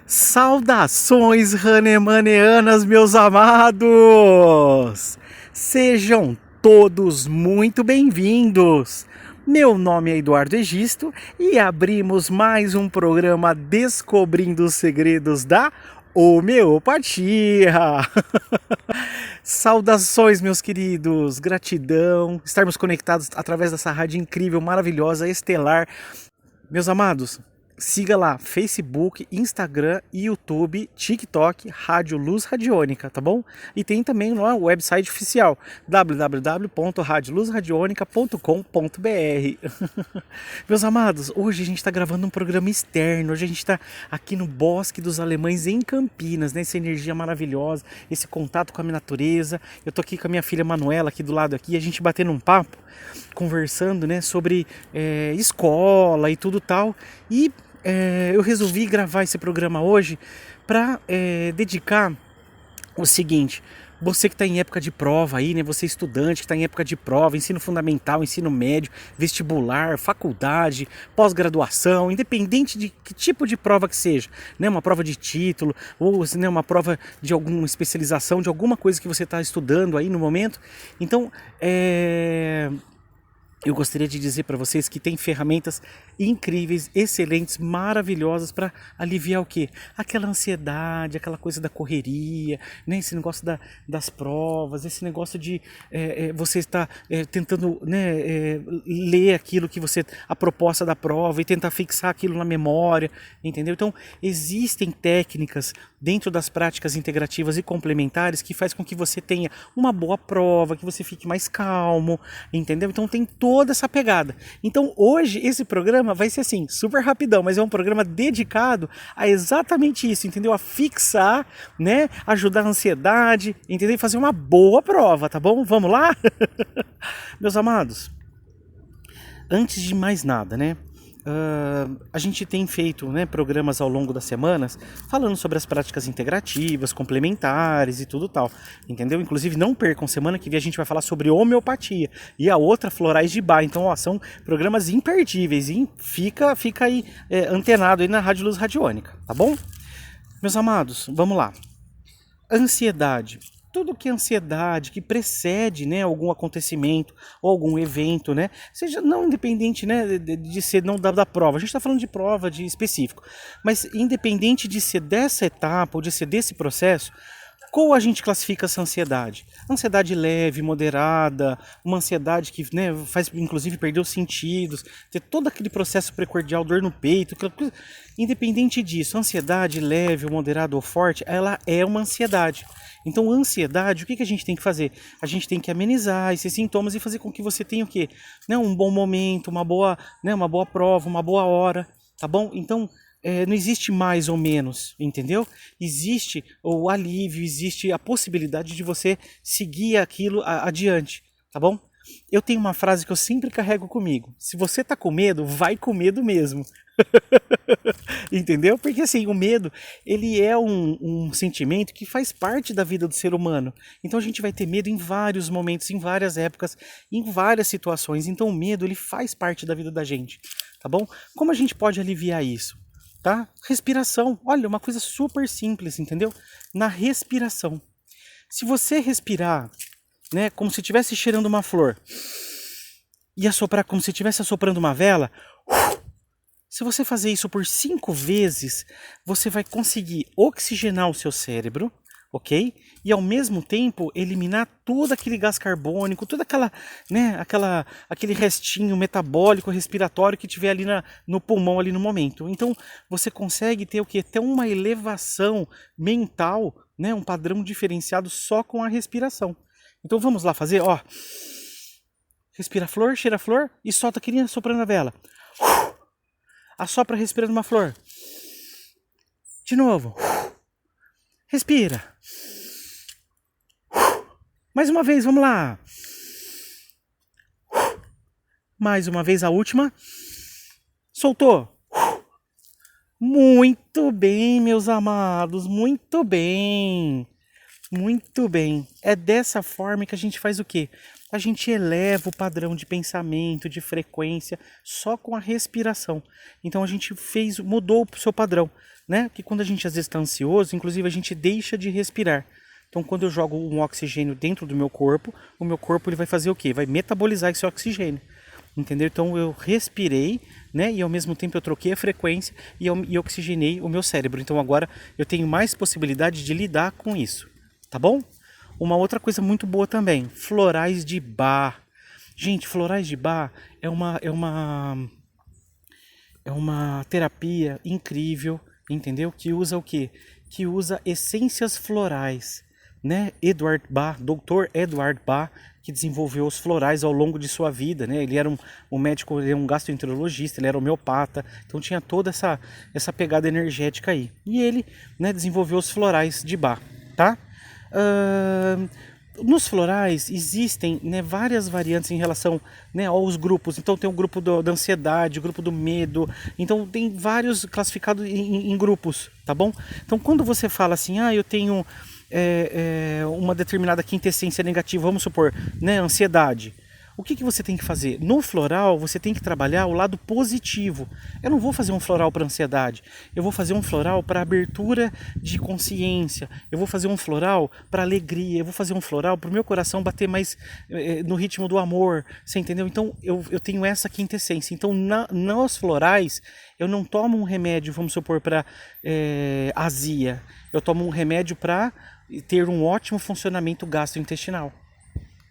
Saudações ranemaneanas, meus amados! Sejam todos muito bem-vindos! Meu nome é Eduardo Egisto e abrimos mais um programa Descobrindo os Segredos da Homeopatia! Saudações, meus queridos! Gratidão estarmos conectados através dessa rádio incrível, maravilhosa, estelar. Meus amados, siga lá, Facebook, Instagram, YouTube, TikTok, Rádio Luz Radiônica, tá bom? E tem também lá o website oficial, www.radioluzradionica.com.br. Meus amados, hoje a gente está gravando um programa externo, hoje a gente está aqui no Bosque dos Alemães, em Campinas, né? Essa energia maravilhosa, esse contato com a natureza. Eu tô aqui com a minha filha Manuela, aqui do lado aqui, a gente batendo um papo, conversando, né, sobre escola e tudo tal. E eu resolvi gravar esse programa hoje para dedicar o seguinte: você que está em época de prova aí, né? Você estudante que está em época de prova, ensino fundamental, ensino médio, vestibular, faculdade, pós-graduação, independente de que tipo de prova que seja, né? Uma prova de título ou, né, uma prova de alguma especialização, de alguma coisa que você está estudando aí no momento. Então, eu gostaria de dizer para vocês que tem ferramentas incríveis, excelentes, maravilhosas para aliviar o quê? Aquela ansiedade, aquela coisa da correria, né? Esse negócio das provas, esse negócio de você estar tentando, né, ler aquilo que você, a proposta da prova e tentar fixar aquilo na memória, entendeu? Então, existem técnicas dentro das práticas integrativas e complementares que faz com que você tenha uma boa prova, que você fique mais calmo, entendeu? Então tem toda essa pegada. Então hoje esse programa vai ser assim, super rapidão, mas é um programa dedicado a exatamente isso, entendeu? A fixar, né? Ajudar a ansiedade, entendeu? E fazer uma boa prova, tá bom? Vamos lá? Meus amados, antes de mais nada, né? A gente tem feito, né, programas ao longo das semanas falando sobre as práticas integrativas, complementares e tudo tal, entendeu? Inclusive não percam, semana que vem a gente vai falar sobre homeopatia e a outra florais de Bach. Então, ó, são programas imperdíveis, hein? Fica aí antenado aí na Rádio Luz Radiônica, tá bom? Meus amados, vamos lá. Ansiedade. Tudo que é ansiedade, que precede, né, algum acontecimento ou algum evento, né, seja não independente, né, de ser não da prova, a gente está falando de prova de específico, mas independente de ser dessa etapa ou de ser desse processo, qual a gente classifica essa ansiedade? Ansiedade leve, moderada, uma ansiedade que, né, faz inclusive perder os sentidos, ter todo aquele processo precordial, dor no peito, independente disso, ansiedade leve, moderada ou forte, ela é uma ansiedade. Então, ansiedade, o que a gente tem que fazer? A gente tem que amenizar esses sintomas e fazer com que você tenha o quê? Né, um bom momento, uma boa prova, uma boa hora, tá bom? Então, não existe mais ou menos, entendeu? Existe o alívio, existe a possibilidade de você seguir aquilo adiante, tá bom? Eu tenho uma frase que eu sempre carrego comigo: se você tá com medo, vai com medo mesmo. Entendeu? Porque assim, o medo, ele é um sentimento que faz parte da vida do ser humano. Então a gente vai ter medo em vários momentos, em várias épocas, em várias situações. Então o medo, ele faz parte da vida da gente, tá bom? Como a gente pode aliviar isso? Tá? Respiração. Olha, uma coisa super simples, entendeu? Na respiração. Se você respirar, né, como se estivesse cheirando uma flor e assoprar como se estivesse assoprando uma vela, se você fazer isso por 5 vezes, você vai conseguir oxigenar o seu cérebro, ok? E ao mesmo tempo eliminar todo aquele gás carbônico, toda aquela, né, aquele restinho metabólico, respiratório que tiver ali no pulmão ali no momento. Então você consegue ter o quê? Ter uma elevação mental, né, um padrão diferenciado só com a respiração. Então vamos lá fazer, ó. Respira a flor, cheira a flor e solta aquele soprando a vela. Assopra respirando uma flor. De novo. Respira. Mais uma vez, vamos lá. Mais uma vez, a última. Soltou. Muito bem, meus amados. Muito bem. Muito bem. É dessa forma que a gente faz o quê? A gente eleva o padrão de pensamento, de frequência, só com a respiração. Então a gente mudou o seu padrão, né? Que quando a gente às vezes está ansioso, inclusive a gente deixa de respirar. Então quando eu jogo um oxigênio dentro do meu corpo, o meu corpo ele vai fazer o quê? Vai metabolizar esse oxigênio. Entendeu? Então eu respirei, né? E ao mesmo tempo eu troquei a frequência e oxigenei o meu cérebro. Então agora eu tenho mais possibilidade de lidar com isso, tá bom? Uma outra coisa muito boa também, florais de Bach. Gente, florais de Bach é uma terapia incrível, entendeu? Que usa o quê? Que usa essências florais, né? Eduard Bach, Dr. Eduard Bach, que desenvolveu os florais ao longo de sua vida, né? Ele era um médico, ele era um gastroenterologista, ele era homeopata, então tinha toda essa pegada energética aí. E ele, né, desenvolveu os florais de Bach, tá? Nos florais existem, né, várias variantes em relação, né, aos grupos. Então tem o grupo da ansiedade, o grupo do medo. Então tem vários classificados em grupos, tá bom? Então quando você fala assim, eu tenho uma determinada quintessência negativa, vamos supor, né, ansiedade. O que você tem que fazer? No floral, você tem que trabalhar o lado positivo. Eu não vou fazer um floral para ansiedade. Eu vou fazer um floral para abertura de consciência. Eu vou fazer um floral para alegria. Eu vou fazer um floral para o meu coração bater mais no ritmo do amor. Você entendeu? Então, eu tenho essa quintessência. Então, nos florais, eu não tomo um remédio, vamos supor, para azia. Eu tomo um remédio para ter um ótimo funcionamento gastrointestinal.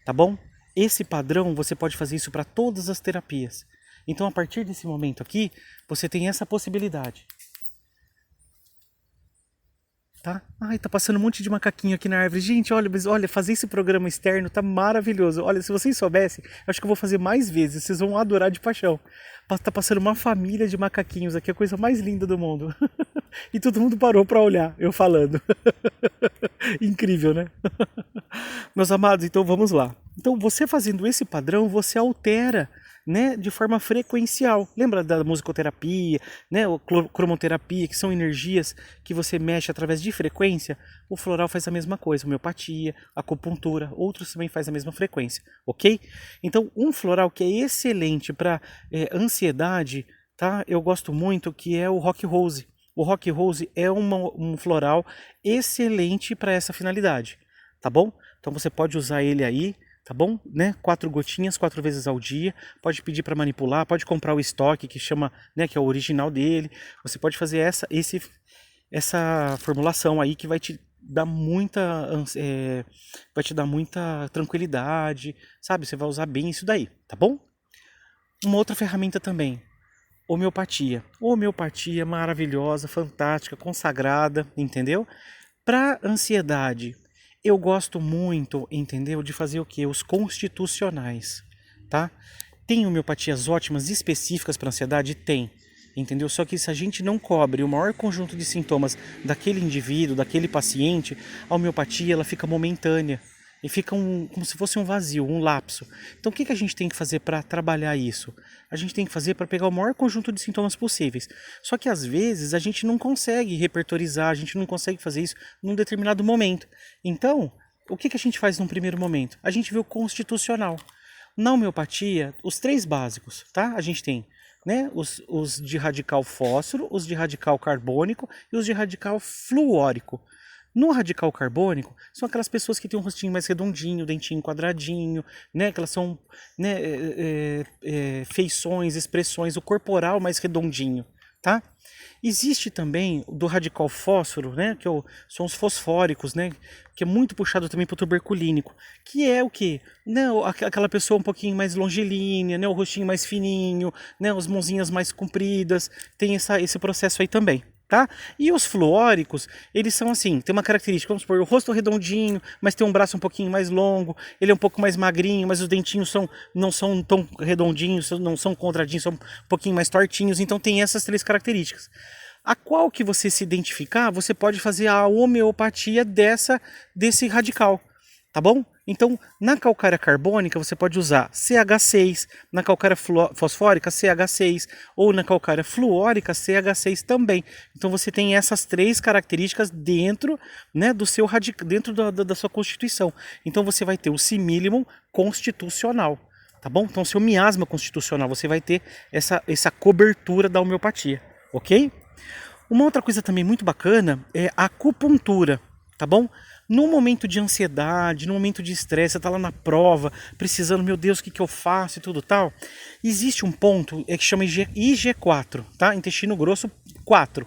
Tá bom? Esse padrão, você pode fazer isso para todas as terapias. Então, a partir desse momento aqui, você tem essa possibilidade. Tá? Ai, tá passando um monte de macaquinho aqui na árvore. Gente, olha, fazer esse programa externo tá maravilhoso. Olha, se vocês soubessem, acho que eu vou fazer mais vezes. Vocês vão adorar de paixão. Tá passando uma família de macaquinhos aqui, a coisa mais linda do mundo. E todo mundo parou para olhar, eu falando. Incrível, né? Meus amados, então vamos lá. Então você fazendo esse padrão, você altera, né, de forma frequencial. Lembra da musicoterapia, né, ou cromoterapia, que são energias que você mexe através de frequência? O floral faz a mesma coisa, homeopatia, acupuntura, outros também fazem a mesma frequência, ok? Então um floral que é excelente para ansiedade, tá? Eu gosto muito, que é o Rock Rose. O Rock Rose é um floral excelente para essa finalidade, tá bom? Então você pode usar ele aí, tá bom? Né? 4 gotinhas, 4 vezes ao dia. Pode pedir para manipular, pode comprar o estoque que chama, né, que é o original dele. Você pode fazer essa formulação aí que vai te dar muita tranquilidade, sabe? Você vai usar bem isso daí, tá bom? Uma outra ferramenta também, homeopatia. Homeopatia maravilhosa, fantástica, consagrada, entendeu? Para ansiedade, eu gosto muito, entendeu? De fazer o quê? Os constitucionais, tá? Tem homeopatias ótimas específicas para ansiedade? Tem, entendeu? Só que se a gente não cobre o maior conjunto de sintomas daquele indivíduo, daquele paciente, a homeopatia ela fica momentânea. E fica como se fosse um vazio, um lapso. Então o que a gente tem que fazer para trabalhar isso? A gente tem que fazer para pegar o maior conjunto de sintomas possíveis. Só que às vezes a gente não consegue repertorizar, a gente não consegue fazer isso num determinado momento. Então, o que a gente faz num primeiro momento? A gente vê o constitucional. Na homeopatia, os 3 básicos, tá? A gente tem, né, os de radical fósforo, os de radical carbônico e os de radical fluórico. No radical carbônico, são aquelas pessoas que têm um rostinho mais redondinho, dentinho quadradinho, né? Que elas são, né, feições, expressões, o corporal mais redondinho, tá? Existe também do radical fósforo, né? Que são os fosfóricos, né? Que é muito puxado também para o tuberculínico. Que é o quê? Né, aquela pessoa um pouquinho mais longilínea, né? O rostinho mais fininho, né? As mãozinhas mais compridas. Tem esse processo aí também. Tá? E os fluóricos, eles são assim, tem uma característica, vamos supor, o rosto redondinho, mas tem um braço um pouquinho mais longo, ele é um pouco mais magrinho, mas os dentinhos não são tão redondinhos, não são quadradinhos, são um pouquinho mais tortinhos, então tem essas 3 características. A qual que você se identificar, você pode fazer a homeopatia desse radical, tá bom? Então, na calcária carbônica você pode usar CH6, na calcária fosfórica CH6 ou na calcária fluórica CH6 também. Então você tem essas três características dentro, né, do seu dentro da sua constituição. Então você vai ter o simílimum constitucional, tá bom? Então seu miasma constitucional, você vai ter essa cobertura da homeopatia, ok? Uma outra coisa também muito bacana é a acupuntura, tá bom? No momento de ansiedade, no momento de estresse, você está lá na prova, precisando, meu Deus, o que eu faço e tudo tal. Existe um ponto que chama IG4, tá? Intestino grosso 4.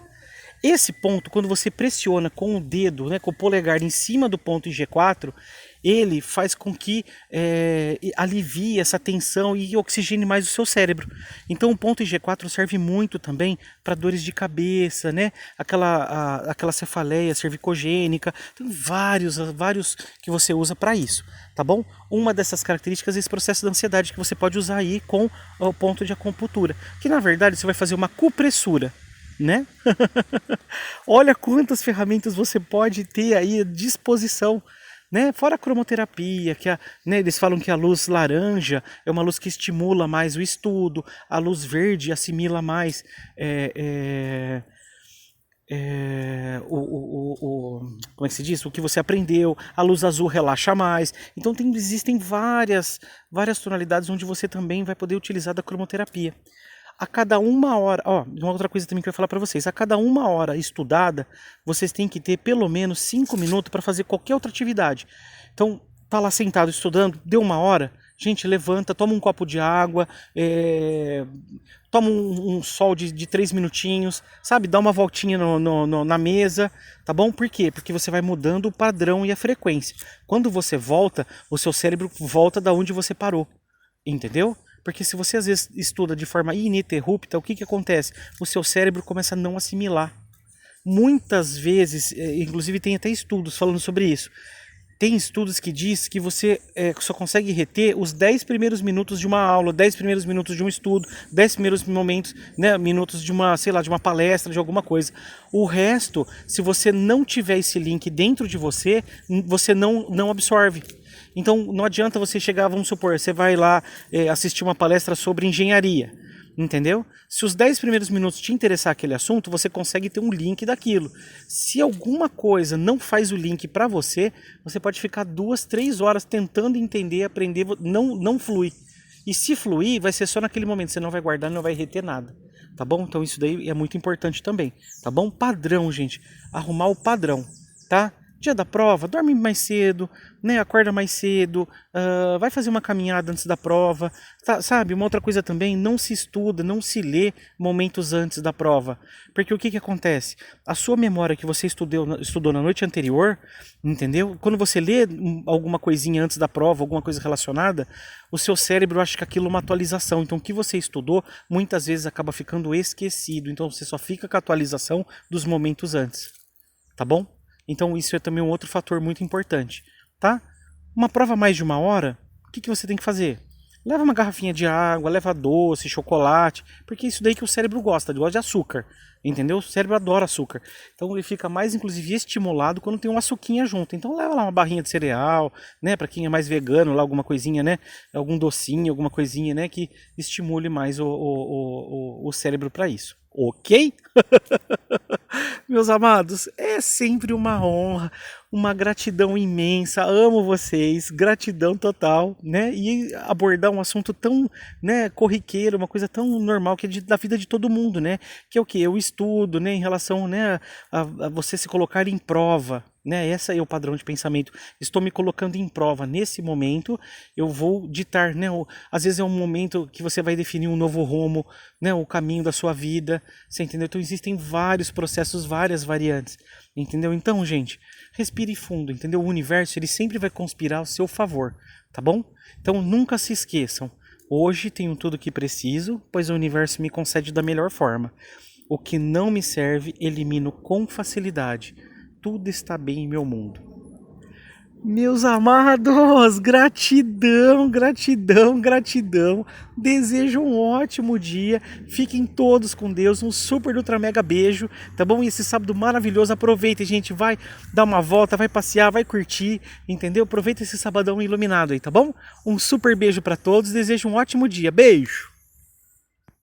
Esse ponto, quando você pressiona com o dedo, né, com o polegar em cima do ponto IG4, ele faz com que alivie essa tensão e oxigene mais o seu cérebro. Então o ponto IG4 serve muito também para dores de cabeça, né? Aquela cefaleia cervicogênica, tem vários que você usa para isso, tá bom? Uma dessas características é esse processo de ansiedade que você pode usar aí com o ponto de acupuntura, que na verdade você vai fazer uma acupressura, né? Olha quantas ferramentas você pode ter aí à disposição, né? Fora a cromoterapia, né, eles falam que a luz laranja é uma luz que estimula mais o estudo, a luz verde assimila mais como é que se diz? O que você aprendeu, a luz azul relaxa mais. Então existem várias tonalidades onde você também vai poder utilizar da cromoterapia. A cada 1 hora, uma outra coisa também que eu ia falar para vocês, a cada 1 hora estudada, vocês têm que ter pelo menos 5 minutos para fazer qualquer outra atividade. Então, tá lá sentado estudando, deu 1 hora, gente, levanta, toma um copo de água, toma um sol de 3 minutinhos, sabe? Dá uma voltinha na mesa, tá bom? Por quê? Porque você vai mudando o padrão e a frequência. Quando você volta, o seu cérebro volta da onde você parou, entendeu? Porque se você às vezes estuda de forma ininterrupta, o que acontece? O seu cérebro começa a não assimilar. Muitas vezes, inclusive tem até estudos falando sobre isso, tem estudos que diz que você só consegue reter os 10 primeiros minutos de uma aula, 10 primeiros minutos de um estudo, 10 primeiros momentos, né, minutos de uma, sei lá, de uma palestra, de alguma coisa. O resto, se você não tiver esse link dentro de você, você não absorve. Então não adianta você chegar, vamos supor, você vai lá assistir uma palestra sobre engenharia, entendeu? Se os 10 primeiros minutos te interessar aquele assunto, você consegue ter um link daquilo. Se alguma coisa não faz o link para você, você pode ficar 2, 3 horas tentando entender, aprender, não flui. E se fluir, vai ser só naquele momento, você não vai guardar, não vai reter nada, tá bom? Então isso daí é muito importante também, tá bom? Padrão, gente, arrumar o padrão, tá? Dia da prova, dorme mais cedo, né? Acorda mais cedo, vai fazer uma caminhada antes da prova, tá, sabe? Uma outra coisa também, não se estuda, não se lê momentos antes da prova, porque o que acontece? A sua memória que você estudou na noite anterior, entendeu? Quando você lê alguma coisinha antes da prova, alguma coisa relacionada, o seu cérebro acha que aquilo é uma atualização, então o que você estudou muitas vezes acaba ficando esquecido, então você só fica com a atualização dos momentos antes, tá bom? Então isso é também um outro fator muito importante, tá? Uma prova mais de 1 hora, o que você tem que fazer? Leva uma garrafinha de água, leva doce, chocolate, porque é isso daí que o cérebro gosta de açúcar, entendeu? O cérebro adora açúcar. Então ele fica mais, inclusive, estimulado quando tem uma açuquinha junto. Então leva lá uma barrinha de cereal, né? Para quem é mais vegano, lá alguma coisinha, né? Algum docinho, alguma coisinha, né? Que estimule mais o cérebro para isso. Ok? Meus amados, é sempre uma honra, uma gratidão imensa, amo vocês, gratidão total, né? E abordar um assunto tão, né, corriqueiro, uma coisa tão normal que é da vida de todo mundo, né? Que é o que? Eu estudo, né, em relação, né, a você se colocar em prova, né? Esse é o padrão de pensamento. Estou me colocando em prova nesse momento, eu vou ditar, né? Às vezes é um momento que você vai definir um novo rumo, né? O caminho da sua vida, você entendeu? Então existem vários processos, várias variantes, entendeu? Então, gente, respire fundo, entendeu? O universo, ele sempre vai conspirar ao seu favor, tá bom? Então nunca se esqueçam, hoje tenho tudo o que preciso, pois o universo me concede da melhor forma. O que não me serve, elimino com facilidade. Tudo está bem em meu mundo. Meus amados, gratidão, gratidão, gratidão. Desejo um ótimo dia. Fiquem todos com Deus. Um super ultra mega beijo, tá bom? E esse sábado maravilhoso, aproveitem, gente. Vai dar uma volta, vai passear, vai curtir, entendeu? Aproveita esse sabadão iluminado aí, tá bom? Um super beijo para todos. Desejo um ótimo dia. Beijo.